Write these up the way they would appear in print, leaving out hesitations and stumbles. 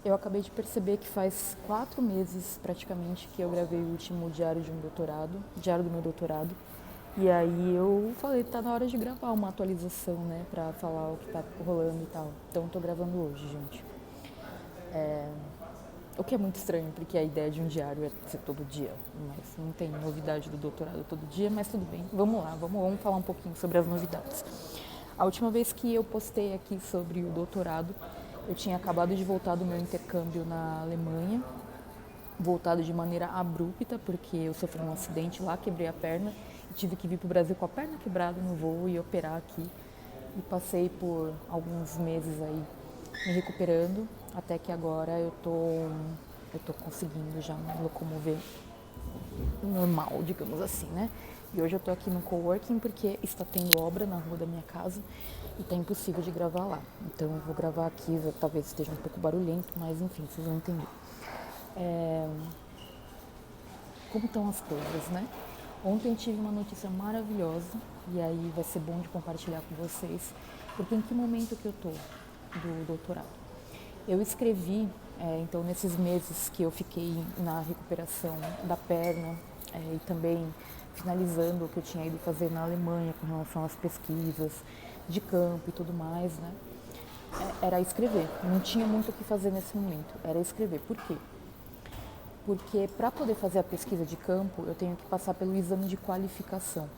Eu acabei de perceber que faz 4 meses praticamente que eu gravei o último diário de um doutorado, diário do meu doutorado. E aí eu falei, tá na hora de gravar uma atualização, né, pra falar o que tá rolando e tal. Então eu tô gravando hoje, gente. O que é muito estranho, porque a ideia de um diário é ser todo dia, mas não tem novidade do doutorado todo dia, mas tudo bem. Vamos lá, vamos falar um pouquinho sobre as novidades. A última vez que eu postei aqui sobre o doutorado, eu tinha acabado de voltar do meu intercâmbio na Alemanha, voltado de maneira abrupta, porque eu sofri um acidente lá, quebrei a perna e tive que vir para o Brasil com a perna quebrada no voo e operar aqui. E passei por alguns meses aí me recuperando, até que agora eu tô conseguindo já me locomover normal, digamos assim, né? E hoje eu tô aqui no coworking porque está tendo obra na rua da minha casa e tá impossível de gravar lá. Então eu vou gravar aqui, talvez esteja um pouco barulhento, mas enfim, vocês vão entender. Como estão as coisas, né? Ontem tive uma notícia maravilhosa e aí vai ser bom de compartilhar com vocês, porque em que momento que eu tô do doutorado? Eu escrevi, então nesses meses que eu fiquei na recuperação da perna e também finalizando o que eu tinha ido fazer na Alemanha com relação às pesquisas de campo e tudo mais, né? Era escrever. Não tinha muito o que fazer nesse momento. Era escrever. Por quê? Porque para poder fazer a pesquisa de campo, eu tenho que passar pelo exame de qualificação.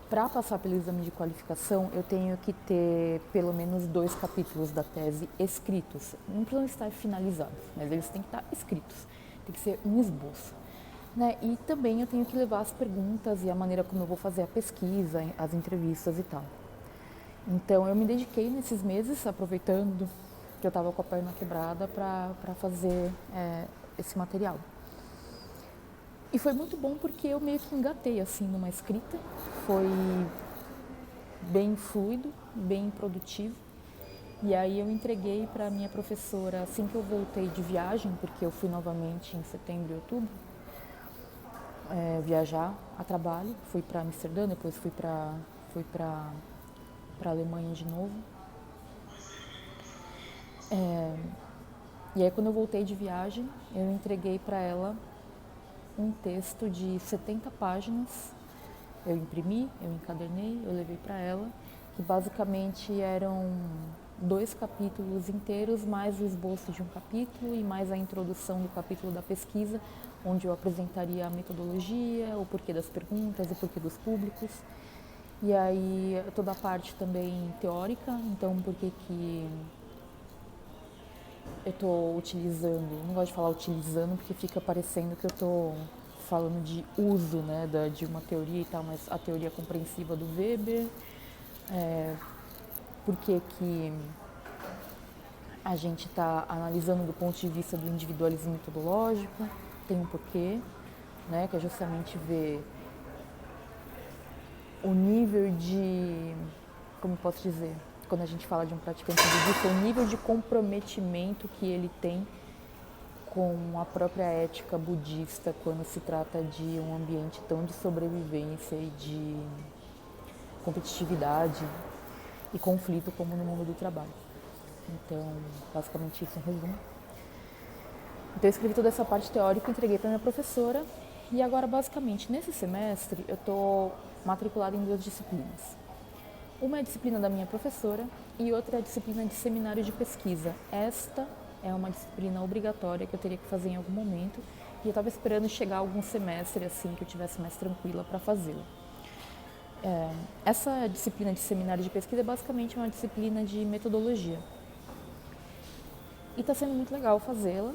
Para passar pelo exame de qualificação, eu tenho que ter pelo menos 2 capítulos da tese escritos. Não precisam estar finalizados, mas eles têm que estar escritos. Tem que ser um esboço. Né? E também eu tenho que levar as perguntas e a maneira como eu vou fazer a pesquisa, as entrevistas e tal. Então eu me dediquei nesses meses, aproveitando que eu estava com a perna quebrada, para fazer esse material. E foi muito bom porque eu meio que engatei assim numa escrita, foi bem fluido, bem produtivo. E aí eu entreguei para minha professora assim que eu voltei de viagem, porque eu fui novamente em setembro e outubro, viajar a trabalho. Fui para Amsterdã, depois fui para Alemanha de novo. E aí quando eu voltei de viagem, eu entreguei para ela um texto de 70 páginas. Eu imprimi, eu encadernei, eu levei para ela, que basicamente eram 2 capítulos inteiros, mais o esboço de um capítulo e mais a introdução do capítulo da pesquisa, onde eu apresentaria a metodologia, o porquê das perguntas, o porquê dos públicos. E aí toda a parte também teórica, então por que eu estou utilizando, não gosto de falar utilizando porque fica parecendo que eu estou falando de uso, né, de uma teoria e tal, mas a teoria compreensiva do Weber, por que a gente está analisando do ponto de vista do individualismo metodológico, tem um porquê, né, que é justamente ver o nível de, como eu posso dizer, quando a gente fala de um praticante budista, o nível de comprometimento que ele tem com a própria ética budista quando se trata de um ambiente tão de sobrevivência e de competitividade e conflito como no mundo do trabalho. Então, basicamente isso em resumo. Então eu escrevi toda essa parte teórica, entreguei para minha professora e agora basicamente nesse semestre eu estou matriculada em 2 disciplinas. Uma é a disciplina da minha professora e outra é a disciplina de seminário de pesquisa. Esta é uma disciplina obrigatória que eu teria que fazer em algum momento e eu estava esperando chegar algum semestre assim que eu tivesse mais tranquila para fazê-la. Essa disciplina de seminário de pesquisa é basicamente uma disciplina de metodologia. E está sendo muito legal fazê-la.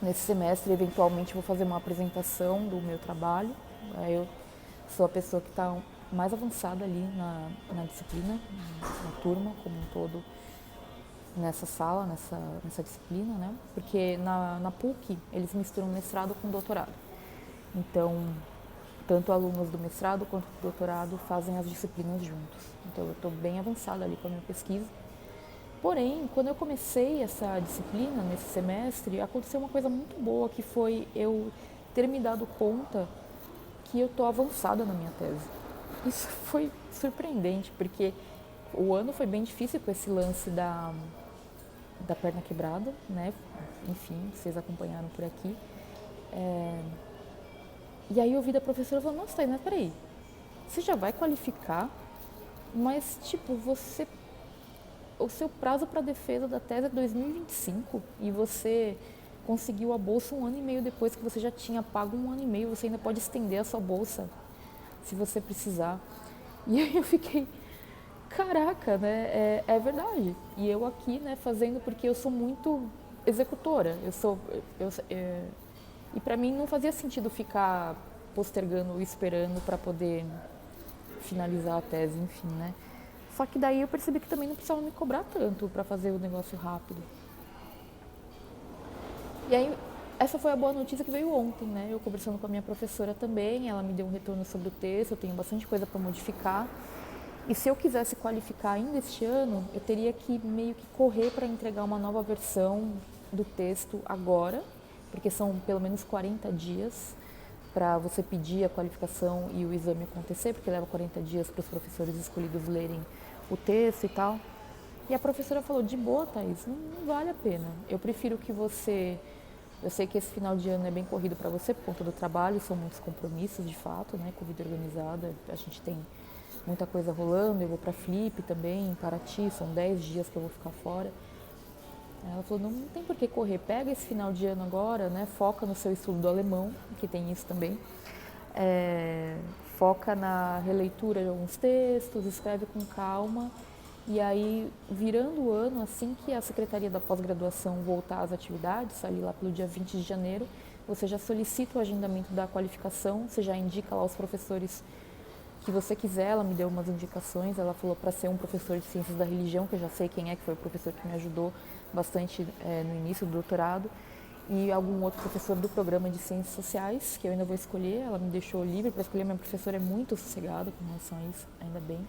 Nesse semestre, eventualmente, vou fazer uma apresentação do meu trabalho. Eu sou a pessoa que está mais avançada ali na disciplina, na turma como um todo, nessa sala, nessa disciplina, né? Porque na PUC eles misturam mestrado com doutorado. Então, tanto alunos do mestrado quanto do doutorado fazem as disciplinas juntos. Então, eu estou bem avançada ali com a minha pesquisa. Porém, quando eu comecei essa disciplina nesse semestre, aconteceu uma coisa muito boa, que foi eu ter me dado conta que eu estou avançada na minha tese. Isso foi surpreendente, porque o ano foi bem difícil com esse lance da perna quebrada, né? Enfim, vocês acompanharam por aqui. E aí eu ouvi da professora falando, nossa, Tainá, peraí, você já vai qualificar, mas tipo, o seu prazo para defesa da tese é 2025 e você conseguiu a bolsa 1 ano e meio depois que você já tinha pago 1 ano e meio, você ainda pode estender a sua bolsa se você precisar. E aí eu fiquei, caraca, né? É verdade. E eu aqui, né, fazendo porque eu sou muito executora. E para mim não fazia sentido ficar postergando ou esperando para poder finalizar a tese, enfim, né? Só que daí eu percebi que também não precisava me cobrar tanto para fazer o negócio rápido. E aí, essa foi a boa notícia que veio ontem, né? Eu conversando com a minha professora também, ela me deu um retorno sobre o texto, eu tenho bastante coisa para modificar. E se eu quisesse qualificar ainda este ano, eu teria que meio que correr para entregar uma nova versão do texto agora, porque são pelo menos 40 dias para você pedir a qualificação e o exame acontecer, porque leva 40 dias para os professores escolhidos lerem o texto e tal. E a professora falou, de boa, Thaís, não vale a pena. Eu prefiro que você... Eu sei que esse final de ano é bem corrido para você por conta do trabalho, são muitos compromissos de fato, né, com a vida organizada. A gente tem muita coisa rolando, eu vou para Flip também, em Paraty, são 10 dias que eu vou ficar fora. Ela falou, não tem por que correr, pega esse final de ano agora, né, foca no seu estudo do alemão, que tem isso também. Foca na releitura de alguns textos, escreve com calma. E aí, virando o ano, assim que a Secretaria da Pós-Graduação voltar às atividades, ali lá pelo dia 20 de janeiro, você já solicita o agendamento da qualificação, você já indica lá os professores que você quiser. Ela me deu umas indicações, ela falou para ser um professor de Ciências da Religião, que eu já sei quem é, que foi o professor que me ajudou bastante no início do doutorado, e algum outro professor do programa de Ciências Sociais, que eu ainda vou escolher. Ela me deixou livre para escolher, minha professora é muito sossegada com relação a isso, ainda bem.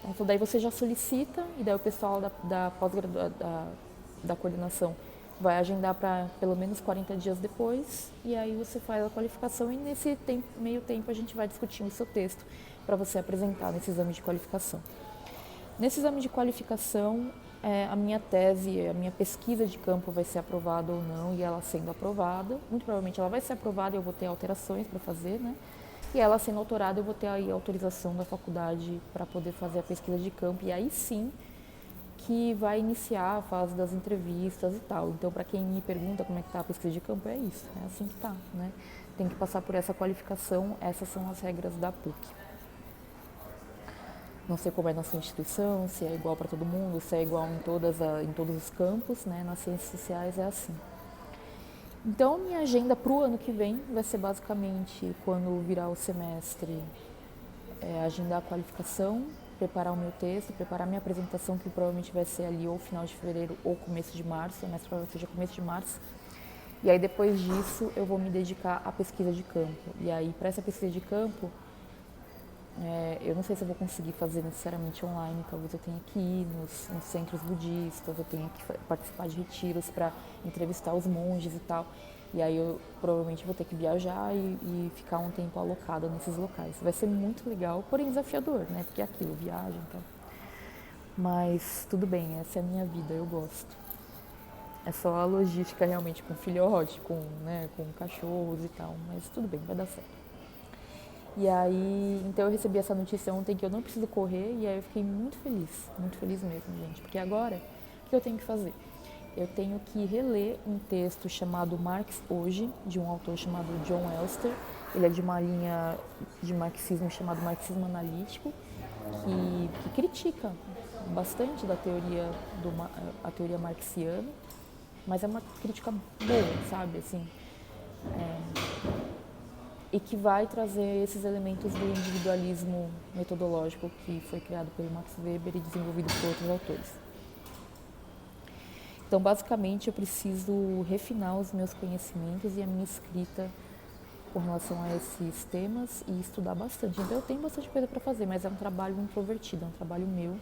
Então daí você já solicita e daí o pessoal da pós-graduação, da coordenação vai agendar para pelo menos 40 dias depois, e aí você faz a qualificação e nesse meio tempo a gente vai discutindo o seu texto para você apresentar nesse exame de qualificação. Nesse exame de qualificação, a minha tese, a minha pesquisa de campo vai ser aprovada ou não, e ela sendo aprovada, muito provavelmente ela vai ser aprovada e eu vou ter alterações para fazer, né? E ela sendo autorada, eu vou ter aí a autorização da faculdade para poder fazer a pesquisa de campo, e aí sim que vai iniciar a fase das entrevistas e tal. Então, para quem me pergunta como é que está a pesquisa de campo, é isso, é assim que está, né? Tem que passar por essa qualificação, essas são as regras da PUC. Não sei como é na sua instituição, se é igual para todo mundo, se é igual em todos os campos, né? Nas ciências sociais é assim. Então, minha agenda para o ano que vem vai ser basicamente, quando virar o semestre, agendar a qualificação, preparar o meu texto, preparar minha apresentação, que provavelmente vai ser ali ou final de fevereiro ou começo de março, mas provavelmente seja começo de março. E aí, depois disso, eu vou me dedicar à pesquisa de campo. E aí, para essa pesquisa de campo, eu não sei se eu vou conseguir fazer necessariamente online, talvez eu tenha que ir nos centros budistas, eu tenha que participar de retiros para entrevistar os monges e tal. E aí eu provavelmente vou ter que viajar e ficar um tempo alocado nesses locais. Vai ser muito legal, porém desafiador, né? Porque é aquilo, viagem e tal. Mas tudo bem, essa é a minha vida, eu gosto. É só a logística realmente com filhote, com cachorros e tal, mas tudo bem, vai dar certo. E aí, então eu recebi essa notícia ontem que eu não preciso correr, e aí eu fiquei muito feliz mesmo, gente, porque agora, o que eu tenho que fazer? Eu tenho que reler um texto chamado Marx Hoje, de um autor chamado John Elster. Ele é de uma linha de marxismo chamado marxismo analítico, que critica bastante da teoria, a teoria marxiana, mas é uma crítica boa, sabe, assim, e que vai trazer esses elementos do individualismo metodológico que foi criado pelo Max Weber e desenvolvido por outros autores. Então, basicamente, eu preciso refinar os meus conhecimentos e a minha escrita com relação a esses temas e estudar bastante. Então, eu tenho bastante coisa para fazer, mas é um trabalho introvertido, é um trabalho meu.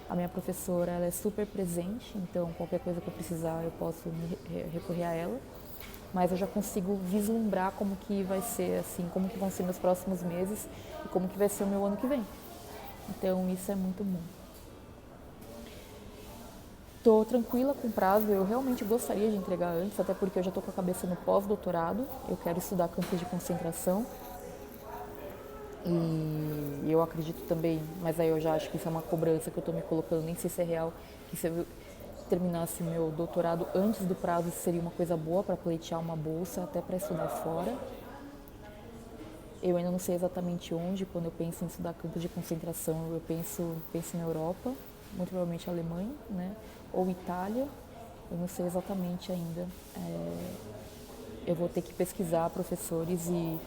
A minha professora, ela é super presente, então qualquer coisa que eu precisar eu posso recorrer a ela. Mas eu já consigo vislumbrar como que vai ser, assim, como que vão ser meus próximos meses e como que vai ser o meu ano que vem. Então, isso é muito bom. Tô tranquila com o prazo, eu realmente gostaria de entregar antes, até porque eu já tô com a cabeça no pós-doutorado, eu quero estudar campos de concentração e eu acredito também, mas aí eu já acho que isso é uma cobrança que eu tô me colocando, nem sei se é real, que se eu terminasse meu doutorado antes do prazo seria uma coisa boa para pleitear uma bolsa, até para estudar fora. Eu ainda não sei exatamente onde, quando eu penso em estudar campos de concentração, eu penso na Europa, muito provavelmente Alemanha, né? Ou Itália, eu não sei exatamente ainda. Eu vou ter que pesquisar professores e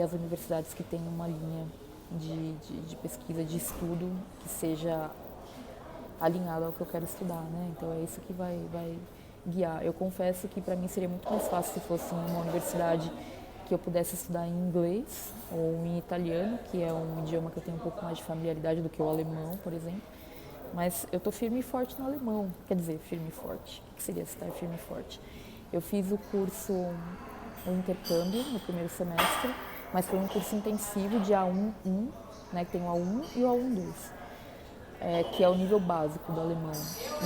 as universidades que têm uma linha de pesquisa, de estudo que seja alinhada ao que eu quero estudar, né? Então é isso que vai guiar. Eu confesso que para mim seria muito mais fácil se fosse em uma universidade que eu pudesse estudar em inglês ou em italiano, que é um idioma que eu tenho um pouco mais de familiaridade do que o alemão, por exemplo. Mas eu tô firme e forte no alemão. Quer dizer, firme e forte. O que seria estar firme e forte? Eu fiz o curso, o intercâmbio no primeiro semestre, mas foi um curso intensivo de A1-1, né, que tem o A1 e o A1-2, que é o nível básico do alemão.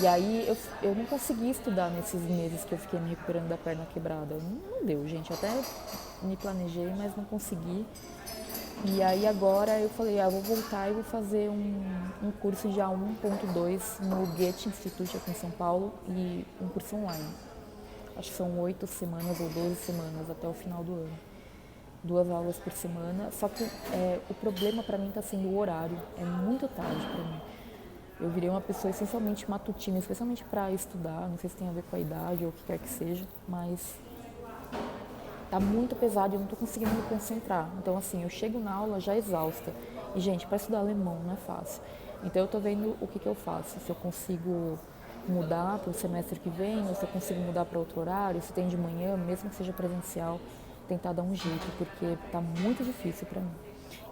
E aí eu não consegui estudar nesses meses que eu fiquei me recuperando da perna quebrada. Não deu, gente. Eu até me planejei, mas não consegui. E aí agora eu falei, vou voltar e vou fazer um curso de A1.2 no Goethe Institute aqui em São Paulo e um curso online. Acho que são 8 semanas ou 12 semanas até o final do ano. 2 aulas por semana, só que o problema para mim está sendo o horário, é muito tarde para mim. Eu virei uma pessoa essencialmente matutina, especialmente para estudar, não sei se tem a ver com a idade ou o que quer que seja, mas tá muito pesado e eu não tô conseguindo me concentrar. Então, assim, eu chego na aula já exausta. E, gente, para estudar alemão não é fácil. Então, eu tô vendo o que eu faço. Se eu consigo mudar para o semestre que vem, ou se eu consigo mudar para outro horário, se tem de manhã, mesmo que seja presencial, tentar dar um jeito, porque tá muito difícil para mim.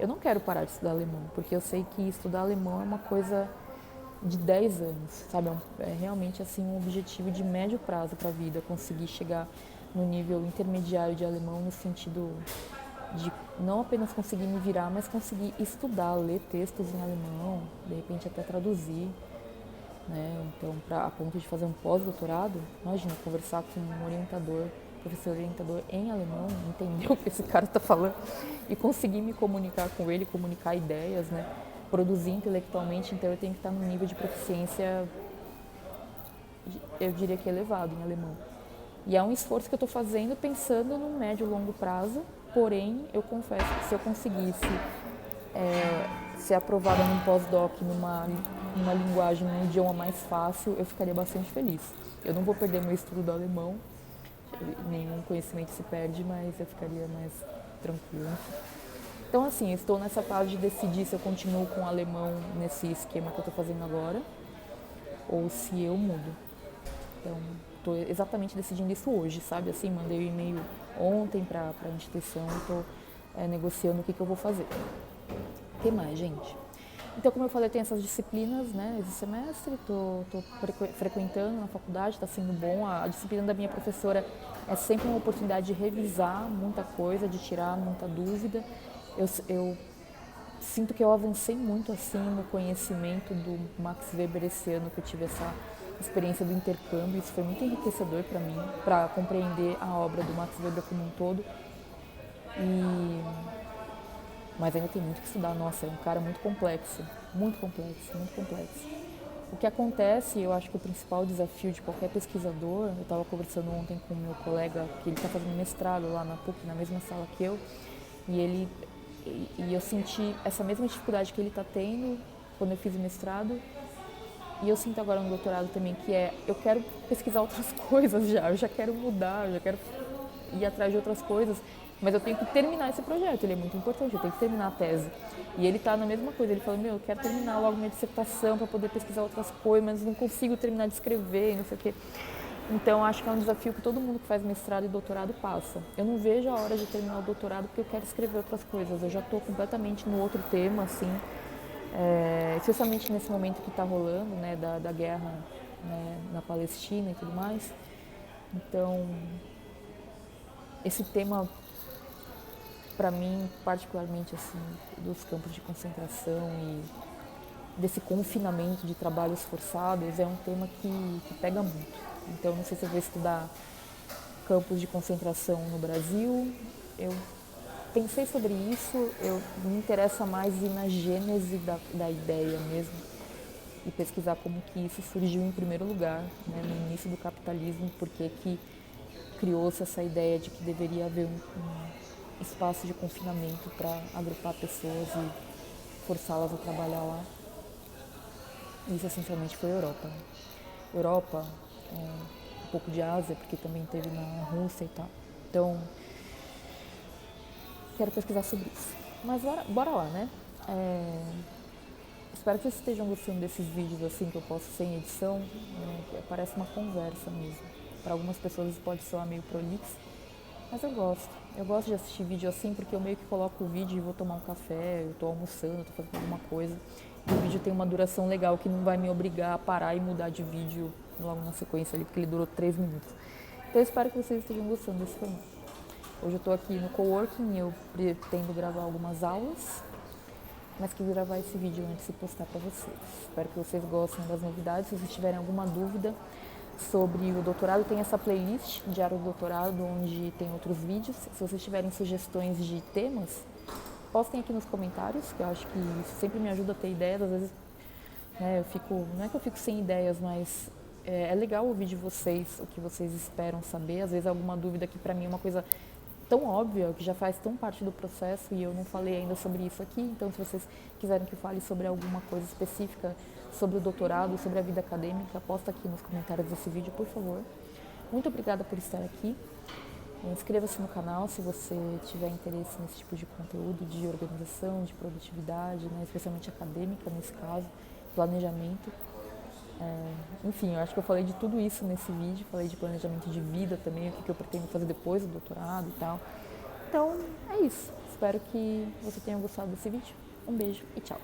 Eu não quero parar de estudar alemão, porque eu sei que estudar alemão é uma coisa de 10 anos, sabe? É realmente assim um objetivo de médio prazo para a vida, conseguir chegar no nível intermediário de alemão no sentido de não apenas conseguir me virar, mas conseguir estudar, ler textos em alemão, de repente até traduzir, né? Então, a ponto de fazer um pós-doutorado, imagina, conversar com um orientador, professor orientador em alemão, entender o que esse cara está falando e conseguir me comunicar com ele, comunicar ideias, né? Produzir intelectualmente, então eu tenho que estar num nível de proficiência, eu diria que elevado em alemão. E é um esforço que eu estou fazendo pensando no médio e longo prazo, porém, eu confesso que se eu conseguisse ser aprovada num pós-doc, numa linguagem, num idioma mais fácil, eu ficaria bastante feliz. Eu não vou perder meu estudo do alemão, nenhum conhecimento se perde, mas eu ficaria mais tranquila. Então, assim, estou nessa fase de decidir se eu continuo com o alemão nesse esquema que eu estou fazendo agora ou se eu mudo. Então, estou exatamente decidindo isso hoje, sabe? Assim, mandei o e-mail ontem para a instituição e estou negociando o que eu vou fazer. O que mais, gente? Então, como eu falei, eu tenho essas disciplinas, né, esse semestre, estou frequentando na faculdade, está sendo bom. A disciplina da minha professora é sempre uma oportunidade de revisar muita coisa, de tirar muita dúvida. Eu sinto que eu avancei muito assim no conhecimento do Max Weber esse ano, que eu tive essa experiência do intercâmbio. Isso foi muito enriquecedor para mim, para compreender a obra do Max Weber como um todo. Mas ainda tem muito que estudar. Nossa, é um cara muito complexo, muito complexo, muito complexo. O que acontece, eu acho que o principal desafio de qualquer pesquisador, eu estava conversando ontem com o meu colega, que ele está fazendo mestrado lá na PUC, na mesma sala que eu, e eu senti essa mesma dificuldade que ele está tendo quando eu fiz o mestrado, e eu sinto agora no doutorado também, que eu quero pesquisar outras coisas já, eu já quero mudar, eu já quero ir atrás de outras coisas, mas eu tenho que terminar esse projeto, ele é muito importante, eu tenho que terminar a tese. E ele está na mesma coisa, ele falou, eu quero terminar logo minha dissertação para poder pesquisar outras coisas, mas não consigo terminar de escrever, não sei o quê. Então, acho que é um desafio que todo mundo que faz mestrado e doutorado passa. Eu não vejo a hora de terminar o doutorado porque eu quero escrever outras coisas. Eu já estou completamente no outro tema, assim, especialmente nesse momento que está rolando, né, da guerra, né, na Palestina e tudo mais. Então, esse tema, para mim, particularmente, assim, dos campos de concentração desse confinamento de trabalhos forçados é um tema que pega muito. Então, não sei se eu vou estudar campos de concentração no Brasil. Eu pensei sobre isso, me interessa mais ir na gênese da ideia mesmo e pesquisar como que isso surgiu em primeiro lugar, né, no início do capitalismo, porque que criou-se essa ideia de que deveria haver um espaço de confinamento para agrupar pessoas e forçá-las a trabalhar lá. Isso essencialmente foi a Europa. Europa, um pouco de Ásia, porque também teve na Rússia e tal. Então, quero pesquisar sobre isso. Mas bora lá, né? Espero que vocês estejam gostando desses vídeos assim que eu posto sem edição, né? Que parece uma conversa mesmo. Para algumas pessoas isso pode soar meio prolixo, mas eu gosto. Eu gosto de assistir vídeo assim porque eu meio que coloco o vídeo e vou tomar um café, eu tô almoçando, tô fazendo alguma coisa. E o vídeo tem uma duração legal que não vai me obrigar a parar e mudar de vídeo logo na sequência ali, porque ele durou 3 minutos. Então eu espero que vocês estejam gostando desse formato. Hoje eu tô aqui no coworking e eu pretendo gravar algumas aulas, mas quis gravar esse vídeo antes de postar para vocês. Espero que vocês gostem das novidades. Se vocês tiverem alguma dúvida sobre o doutorado, tem essa playlist Diário do Doutorado, onde tem outros vídeos. Se vocês tiverem sugestões de temas, postem aqui nos comentários, que eu acho que isso sempre me ajuda a ter ideias. Às vezes, né, não é que eu fico sem ideias, mas é legal ouvir de vocês o que vocês esperam saber. Às vezes alguma dúvida que para mim é uma coisa tão óbvia, que já faz tão parte do processo e eu não falei ainda sobre isso aqui. Então, se vocês quiserem que eu fale sobre alguma coisa específica sobre o doutorado, sobre a vida acadêmica, posta aqui nos comentários desse vídeo, por favor. Muito obrigada por estar aqui. Inscreva-se no canal se você tiver interesse nesse tipo de conteúdo de organização, de produtividade, né, especialmente acadêmica nesse caso, planejamento. Enfim, eu acho que eu falei de tudo isso nesse vídeo, falei de planejamento de vida também, o que eu pretendo fazer depois do doutorado e tal. Então, é isso. Espero que você tenha gostado desse vídeo. Um beijo e tchau!